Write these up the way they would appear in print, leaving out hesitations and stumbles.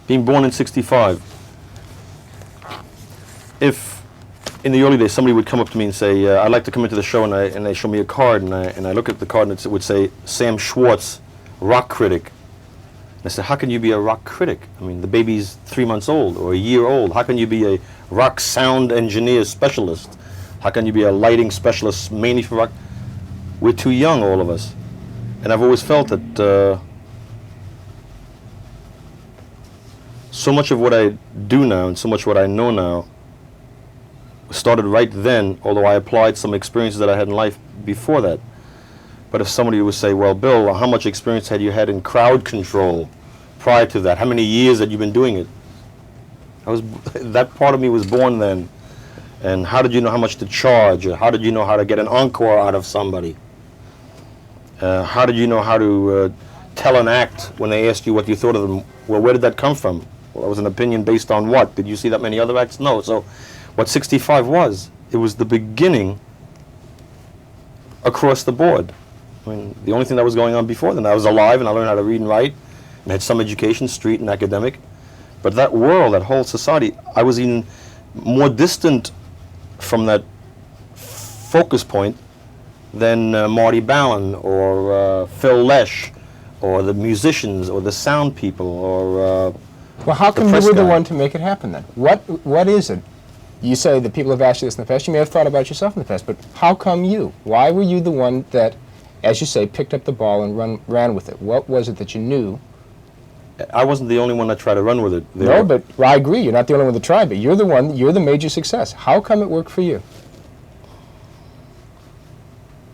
being born in 65, if in the early days somebody would come up to me and say, I'd like to come into the show, and they show me a card, and I look at the card and it would say, Sam Schwartz, rock critic. And I said, how can you be a rock critic? I mean, the baby's 3 months old or a year old. How can you be a rock sound engineer specialist? How can you be a lighting specialist mainly for rock? We're too young, all of us. And I've always felt that so much of what I do now and so much what I know now started right then, although I applied some experiences that I had in life before that. But if somebody would say, well, Bill, how much experience had you had in crowd control prior to that? How many years had you been doing it? That part of me was born then. And how did you know how much to charge? Or how did you know how to get an encore out of somebody? How did you know how to tell an act when they asked you what you thought of them? Well, where did that come from? Well, it was an opinion based on what? Did you see that many other acts? No. So what 65 was, it was the beginning across the board. I mean, the only thing that was going on before then, I was alive and I learned how to read and write and had some education, street and academic. But that world, that whole society, I was even more distant from that focus point than Marty Ballin or Phil Lesh or the musicians or the sound people or well, how come you were the one to make it happen then? What is it? You say that people have asked you this in the past. You may have thought about yourself in the past, but how come you? Why were you the one that, as you say, picked up the ball and ran with it? What was it that you knew? I wasn't the only one that tried to run with it. No, but I agree. You're not the only one that tried, but you're the one. You're the major success. How come it worked for you?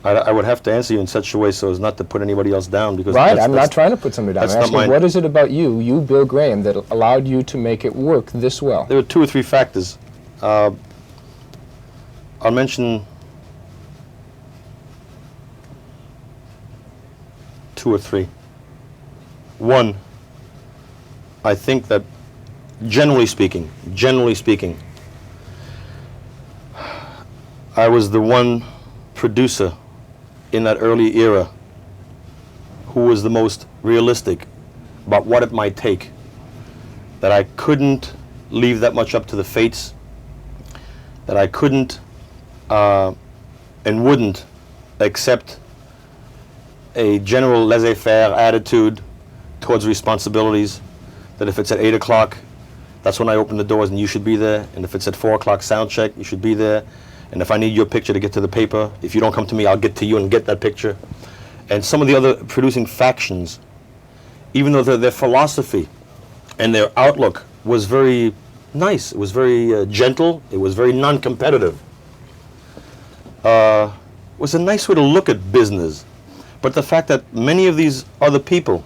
I would have to answer you in such a way so as not to put anybody else down, because right. I'm not trying to put somebody down. I'm asking, what is it about you, Bill Graham, that allowed you to make it work this well? There were 2 or 3 factors. I'll mention 2 or 3. One, I think that generally speaking, I was the one producer in that early era who was the most realistic about what it might take, that I couldn't leave that much up to the fates, that I couldn't and wouldn't accept a general laissez-faire attitude towards responsibilities, that if it's at 8 o'clock, that's when I open the doors and you should be there, and if it's at 4 o'clock sound check, you should be there, and if I need your picture to get to the paper, if you don't come to me, I'll get to you and get that picture. And some of the other producing factions, even though their philosophy and their outlook was very nice, it was very gentle, it was very non-competitive, was a nice way to look at business. But the fact that many of these other people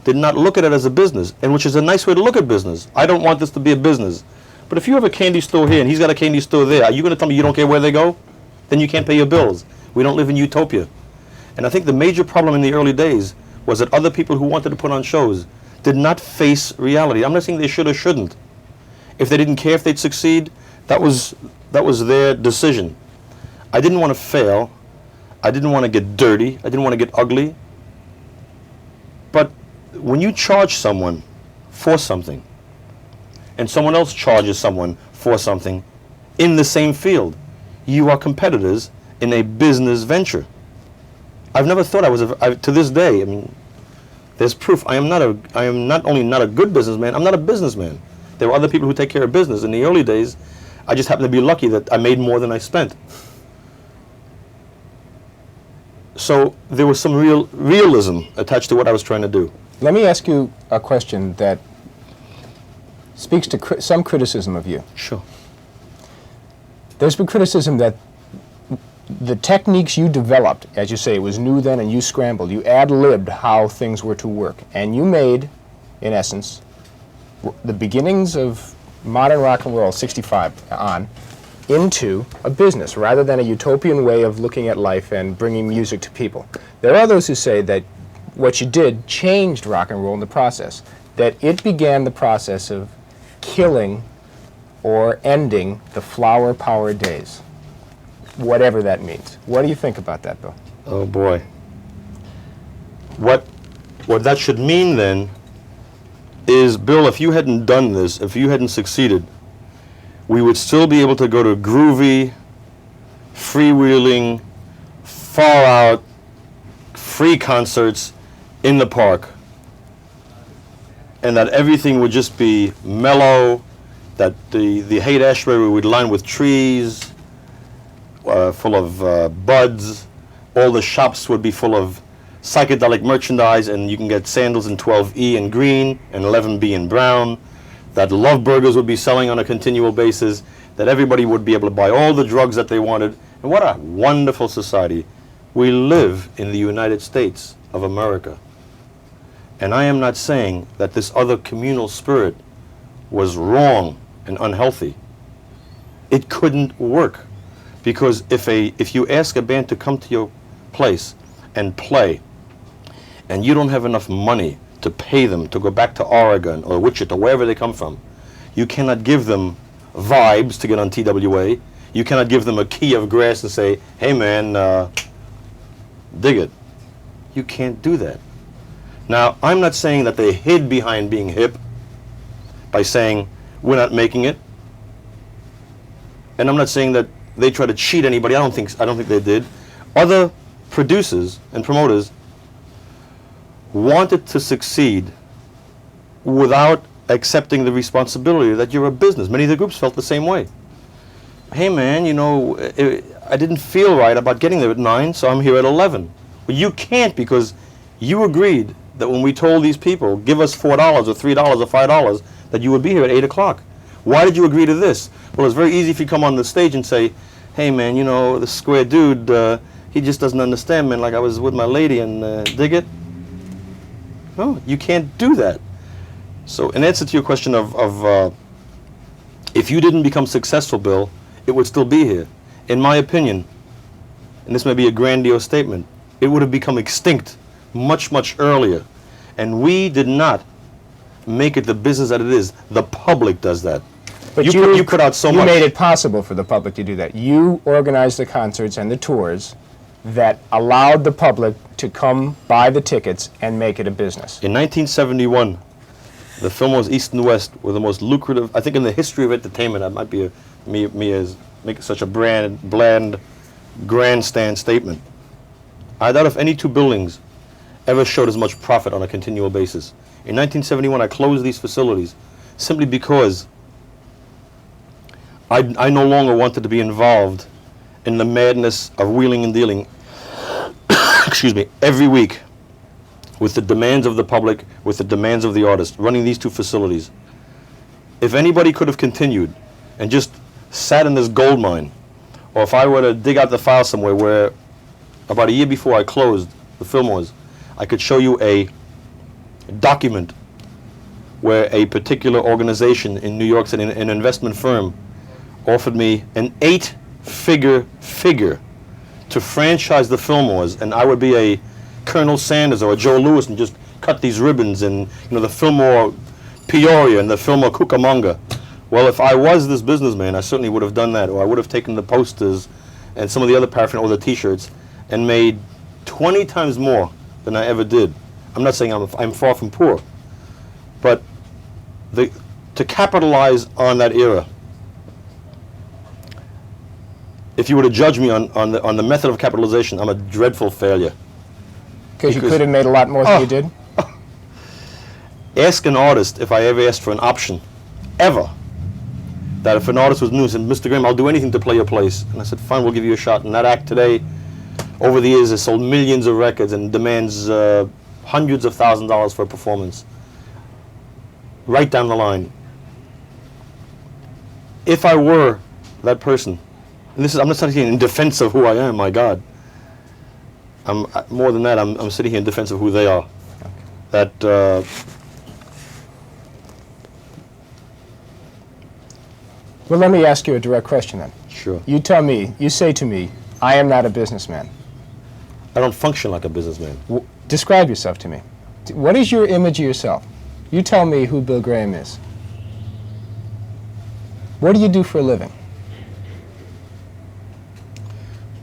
did not look at it as a business, and which is a nice way to look at business. I don't want this to be a business. But if you have a candy store here and he's got a candy store there, are you going to tell me you don't care where they go? Then you can't pay your bills. We don't live in utopia. And I think the major problem in the early days was that other people who wanted to put on shows did not face reality. I'm not saying they should or shouldn't. If they didn't care if they'd succeed, that was their decision. I didn't want to fail. I didn't want to get dirty. I didn't want to get ugly. But when you charge someone for something, and someone else charges someone for something in the same field, you are competitors in a business venture. I've never thought I was, to this day, I mean, there's proof. I am not only not a good businessman, I'm not a businessman. There were other people who take care of business. In the early days, I just happened to be lucky that I made more than I spent. So there was some realism attached to what I was trying to do. Let me ask you a question that speaks to some criticism of you. Sure. There's been criticism that the techniques you developed, as you say, it was new then and you scrambled, you ad-libbed how things were to work, and you made, in essence, the beginnings of modern rock and roll, 65 on, into a business rather than a utopian way of looking at life and bringing music to people. There are those who say that what you did changed rock and roll in the process, that it began the process of killing or ending the flower power days, whatever that means. What do you think about that, Bill? Oh boy. What that should mean then is, Bill, if you hadn't done this, if you hadn't succeeded, we would still be able to go to groovy, freewheeling, far out, free concerts in the park. And that everything would just be mellow, that the Haight-Ashbury would line with trees, full of buds. All the shops would be full of psychedelic merchandise, and you can get sandals in 12E in green and 11B in brown. That Love Burgers would be selling on a continual basis, that everybody would be able to buy all the drugs that they wanted. And what a wonderful society. We live in the United States of America. And I am not saying that this other communal spirit was wrong and unhealthy. It couldn't work. Because if you ask a band to come to your place and play, and you don't have enough money to pay them to go back to Oregon or Wichita, wherever they come from, you cannot give them vibes to get on TWA. You cannot give them a key of grass and say, hey man, dig it. You can't do that. Now, I'm not saying that they hid behind being hip by saying, we're not making it. And I'm not saying that they try to cheat anybody. I don't think they did. Other producers and promoters wanted to succeed without accepting the responsibility that you're a business. Many of the groups felt the same way. Hey man, you know, I didn't feel right about getting there at 9, so I'm here at 11. Well, you can't, because you agreed that when we told these people, give us $4 or $3 or $5, that you would be here at 8 o'clock. Why did you agree to this? Well, it's very easy if you come on the stage and say, hey man, you know, the square dude, he just doesn't understand, man, like I was with my lady and dig it. No, you can't do that. So in answer to your question of if you didn't become successful, Bill, it would still be here. In my opinion, and this may be a grandiose statement, it would have become extinct much, much earlier. And we did not make it the business that it is. The public does that. But you put out so much. You made it possible for the public to do that. You organized the concerts and the tours that allowed the public to come buy the tickets and make it a business. In 1971, the Fillmore's East and West were the most lucrative, I think in the history of entertainment. That might be me as making such a bland, grandstand statement. I doubt if any two buildings ever showed as much profit on a continual basis. In 1971, I closed these facilities simply because I no longer wanted to be involved in the madness of wheeling and dealing, excuse me, every week with the demands of the public, with the demands of the artist, running these two facilities. If anybody could have continued and just sat in this gold mine, or if I were to dig out the file somewhere where about a year before I closed the Fillmores, I could show you a document where a particular organization in New York City, an investment firm, offered me an 8-figure to franchise the Fillmores, and I would be a Colonel Sanders or a Joe Louis and just cut these ribbons and, you know, the Fillmore Peoria and the Fillmore Cucamonga. Well, if I was this businessman, I certainly would have done that, or I would have taken the posters and some of the other paraphernalia, or the T-shirts, and made 20 times more than I ever did. I'm not saying I'm far from poor, but to capitalize on that era, if you were to judge me on the method of capitalization, I'm a dreadful failure. Because you could have made a lot more than you did? Ask an artist if I ever asked for an option, ever. That if an artist was new and said, Mr. Graham, I'll do anything to play your place. And I said, fine, we'll give you a shot. And that act today, over the years, has sold millions of records and demands hundreds of thousands of dollars for a performance. Right down the line. If I were that person, and I'm not sitting here in defense of who I am, my God. More than that, I'm sitting here in defense of who they are. That well, let me ask you a direct question then. Sure. You say to me, I am not a businessman. I don't function like a businessman. Describe yourself to me. What is your image of yourself? You tell me who Bill Graham is. What do you do for a living?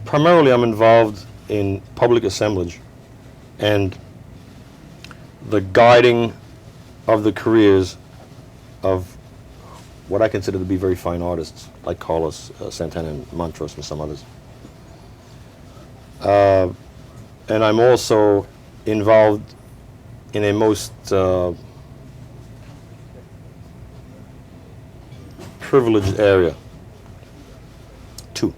Primarily, I'm involved in public assemblage and the guiding of the careers of what I consider to be very fine artists, like Carlos Santana and Montrose and some others. And I'm also involved in a most privileged area, too.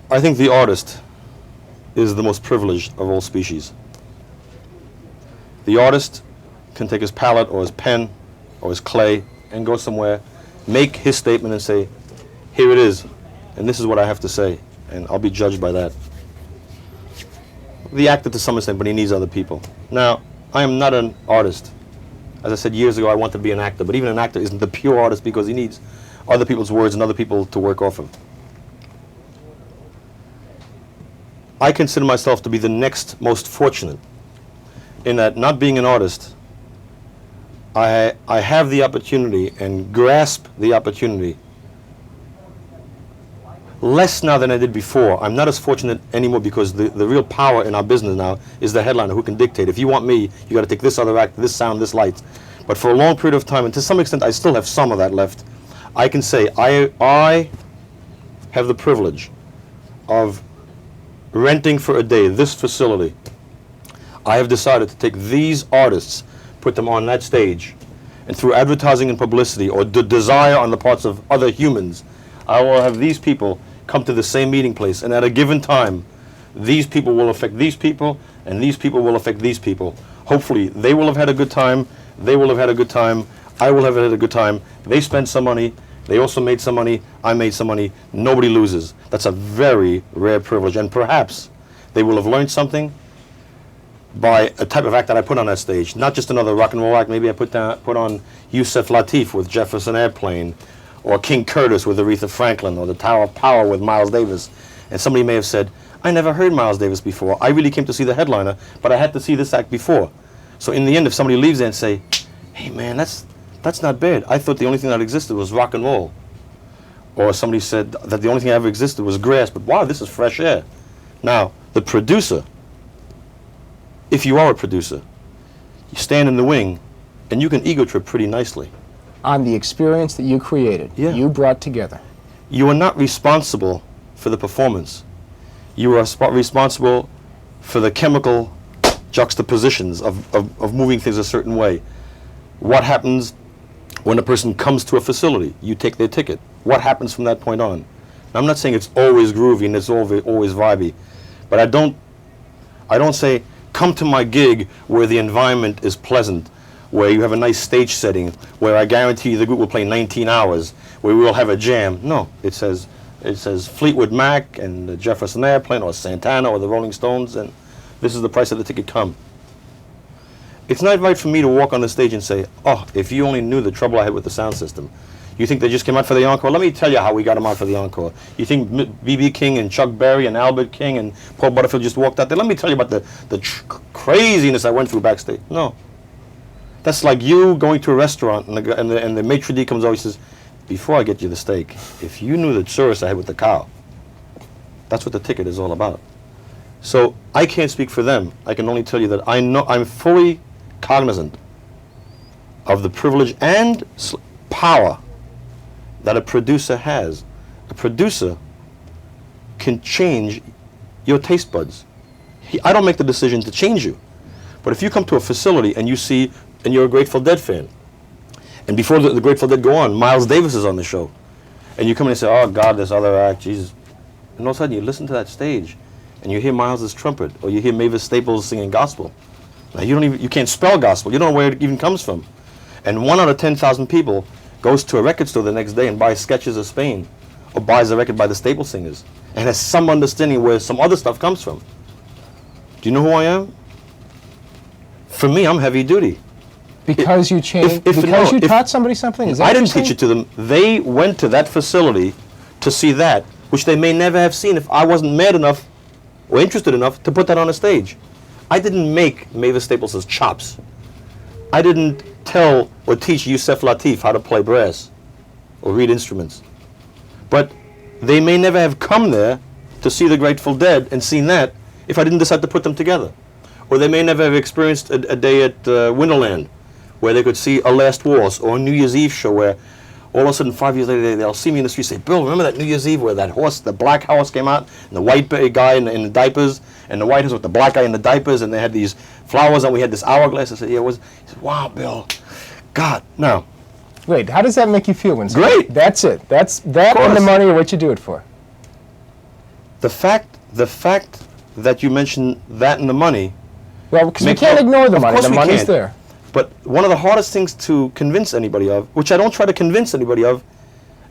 I think the artist is the most privileged of all species. The artist can take his palette or his pen or his clay and go somewhere, make his statement and say, here it is, and this is what I have to say, and I'll be judged by that. The actor to some extent, but he needs other people. Now, I am not an artist. As I said years ago, I wanted to be an actor, but even an actor isn't the pure artist because he needs other people's words and other people to work off of. I consider myself to be the next most fortunate in that, not being an artist, I have the opportunity and grasp the opportunity less now than I did before. I'm not as fortunate anymore because the real power in our business now is the headliner who can dictate. If you want me, you got to take this other act, this sound, this light. But for a long period of time, and to some extent I still have some of that left, I can say I have the privilege of renting for a day this facility. I have decided to take these artists, put them on that stage, and through advertising and publicity or the desire on the parts of other humans, I will have these people come to the same meeting place, and at a given time, these people will affect these people, and these people will affect these people. Hopefully, they will have had a good time, they will have had a good time, I will have had a good time, they spent some money, they also made some money, I made some money, nobody loses. That's a very rare privilege, and perhaps they will have learned something by a type of act that I put on that stage. Not just another rock and roll act, maybe I put on Yusef Lateef with Jefferson Airplane, or King Curtis with Aretha Franklin, or the Tower of Power with Miles Davis. And somebody may have said, I never heard Miles Davis before. I really came to see the headliner, but I had to see this act before. So in the end, if somebody leaves there and say, hey man, that's not bad. I thought the only thing that existed was rock and roll. Or somebody said that the only thing that ever existed was grass, but wow, this is fresh air. Now, the producer, if you are a producer, you stand in the wing and you can ego trip pretty nicely. On the experience that you created, you brought together. You are not responsible for the performance. You are responsible for the chemical juxtapositions of moving things a certain way. What happens when a person comes to a facility? You take their ticket. What happens from that point on? Now, I'm not saying it's always groovy and it's always vibey, but I don't say, come to my gig where the environment is pleasant, where you have a nice stage setting, where I guarantee you the group will play 19 hours, where we will have a jam. No, it says Fleetwood Mac and the Jefferson Airplane or Santana or the Rolling Stones, and this is the price of the ticket, come. It's not right for me to walk on the stage and say, oh, if you only knew the trouble I had with the sound system. You think they just came out for the encore? Let me tell you how we got them out for the encore. You think B.B. King and Chuck Berry and Albert King and Paul Butterfield just walked out there? Let me tell you about the craziness I went through backstage. No. That's like you going to a restaurant and the maitre d' comes over and says, before I get you the steak, if you knew the service I had with the cow. That's what the ticket is all about. So I can't speak for them. I can only tell you that I know I'm fully cognizant of the privilege and power that a producer has. A producer can change your taste buds. I don't make the decision to change you. But if you come to a facility and you see, and you're a Grateful Dead fan, and before the Grateful Dead go on, Miles Davis is on the show, and you come in and say, oh God, this other act, Jesus. And all of a sudden you listen to that stage, and you hear Miles's trumpet, or you hear Mavis Staples singing gospel. Now you can't spell gospel, you don't know where it even comes from. And 1 out of 10,000 people goes to a record store the next day and buys Sketches of Spain, or buys a record by the Staple Singers, and has some understanding where some other stuff comes from. Do you know who I am? For me, I'm heavy duty. Because you changed, because you taught somebody something? Is that I didn't teach it to them. They went to that facility to see that, which they may never have seen if I wasn't mad enough or interested enough to put that on a stage. I didn't make Mavis Staples' chops. I didn't tell or teach Yusef Lateef how to play brass or read instruments. But they may never have come there to see the Grateful Dead and seen that if I didn't decide to put them together. Or they may never have experienced a day at Winterland where they could see a Last Waltz or a New Year's Eve show where all of a sudden 5 years later they'll see me in the street and say, Bill, remember that New Year's Eve where that horse, the black horse came out and the white guy in the diapers and the white horse with the black guy in the diapers and they had these flowers and we had this hourglass. I said, yeah, it was. He said, wow, Bill. God, no. Wait, how does that make you feel when Great. That's it. That's that and the money or what you do it for. The fact that you mentioned that and the money. Well, because we can't ignore the money. The money's there. But one of the hardest things to convince anybody of, which I don't try to convince anybody of,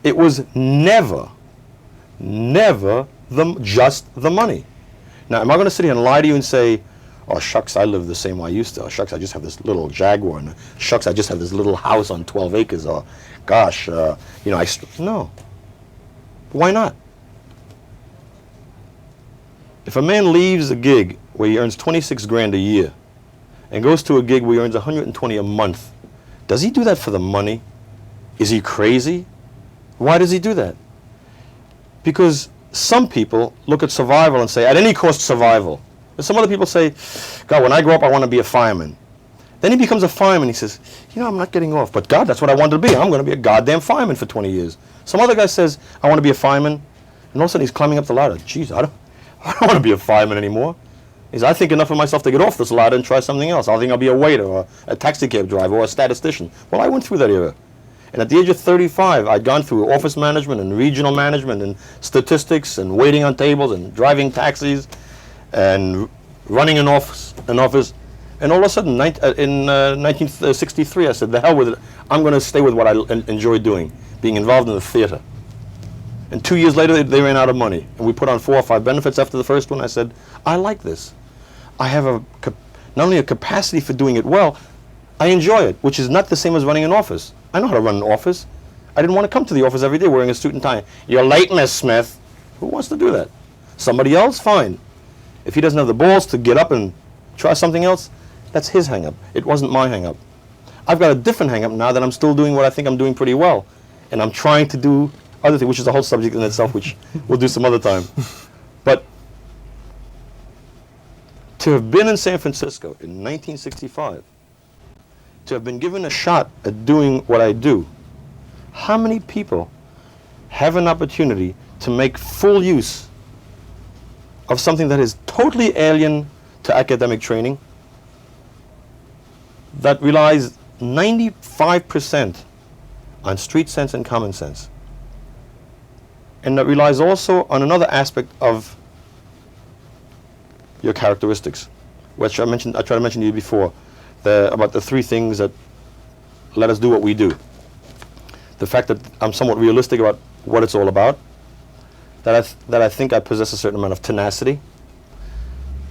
it was never just the money. Now, am I going to sit here and lie to you and say, oh, shucks, I live the same way I used to. Oh, shucks, I just have this little Jaguar. And shucks, I just have this little house on 12 acres. Or, gosh, no. Why not? If a man leaves a gig where he earns 26 grand a year and goes to a gig where he earns 120 a month, does he do that for the money? Is he crazy? Why does he do that? Because some people look at survival and say, at any cost, survival. And some other people say, God, when I grow up, I want to be a fireman. Then he becomes a fireman. He says, you know, I'm not getting off. But God, that's what I wanted to be. I'm going to be a goddamn fireman for 20 years. Some other guy says, I want to be a fireman. And all of a sudden, he's climbing up the ladder. Jeez, I don't want to be a fireman anymore. He says, I think enough of myself to get off this ladder and try something else. I think I'll be a waiter or a taxi cab driver or a statistician. Well, I went through that era. And at the age of 35, I'd gone through office management and regional management and statistics and waiting on tables and driving taxis and running an office. And all of a sudden, in 1963, I said, the hell with it. I'm going to stay with what I enjoy doing, being involved in the theater. And 2 years later, they ran out of money. And we put on 4 or 5 benefits after the first one. I said, I like this. I have not only a capacity for doing it well, I enjoy it, which is not the same as running an office. I know how to run an office. I didn't want to come to the office every day wearing a suit and tie. You're late, Miss Smith. Who wants to do that? Somebody else? Fine. If he doesn't have the balls to get up and try something else, that's his hang-up. It wasn't my hang-up. I've got a different hang-up now that I'm still doing what I think I'm doing pretty well. And I'm trying to do other things, which is a whole subject in itself, which we'll do some other time. But to have been in San Francisco in 1965, to have been given a shot at doing what I do, how many people have an opportunity to make full use of something that is totally alien to academic training, that relies 95% on street sense and common sense, and that relies also on another aspect of your characteristics, which I tried to mention to you before, about the 3 things that let us do what we do. The fact that I'm somewhat realistic about what it's all about, that I think I possess a certain amount of tenacity.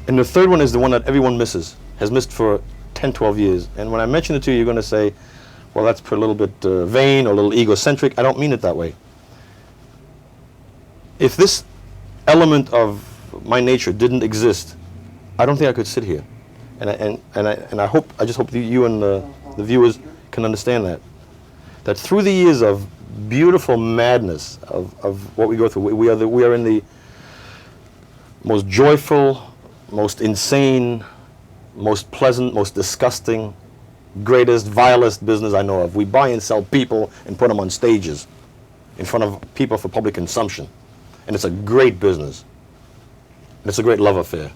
And the third one is the one that everyone misses, has missed for 10, 12 years. And when I mention it to you, you're going to say, well, that's a little bit vain or a little egocentric. I don't mean it that way. If this element of my nature didn't exist, I don't think I could sit here. And I just hope that you and the viewers can understand that through the years of beautiful madness of what we go through, we are in the most joyful, most insane, most pleasant, most disgusting, greatest, vilest business I know of. We buy and sell people and put them on stages in front of people for public consumption. And it's a great business. And it's a great love affair.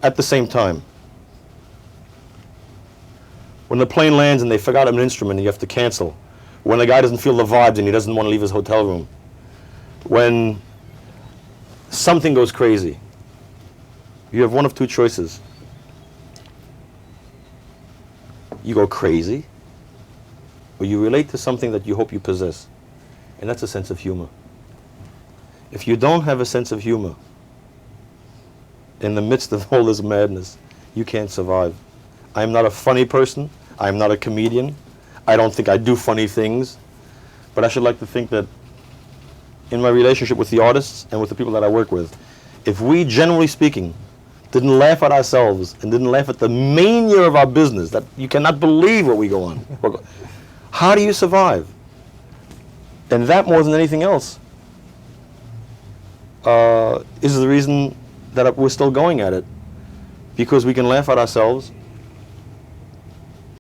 At the same time, when the plane lands and they forgot an instrument and you have to cancel, when the guy doesn't feel the vibes and he doesn't want to leave his hotel room, when something goes crazy, you have one of 2 choices. You go crazy, or you relate to something that you hope you possess, and that's a sense of humor. If you don't have a sense of humor in the midst of all this madness, you can't survive. I am not a funny person. I am not a comedian. I don't think I do funny things. But I should like to think that in my relationship with the artists and with the people that I work with, if we, generally speaking, didn't laugh at ourselves and didn't laugh at the mania of our business, that you cannot believe what we go on. How do you survive? And that more than anything else is the reason that we're still going at it. Because we can laugh at ourselves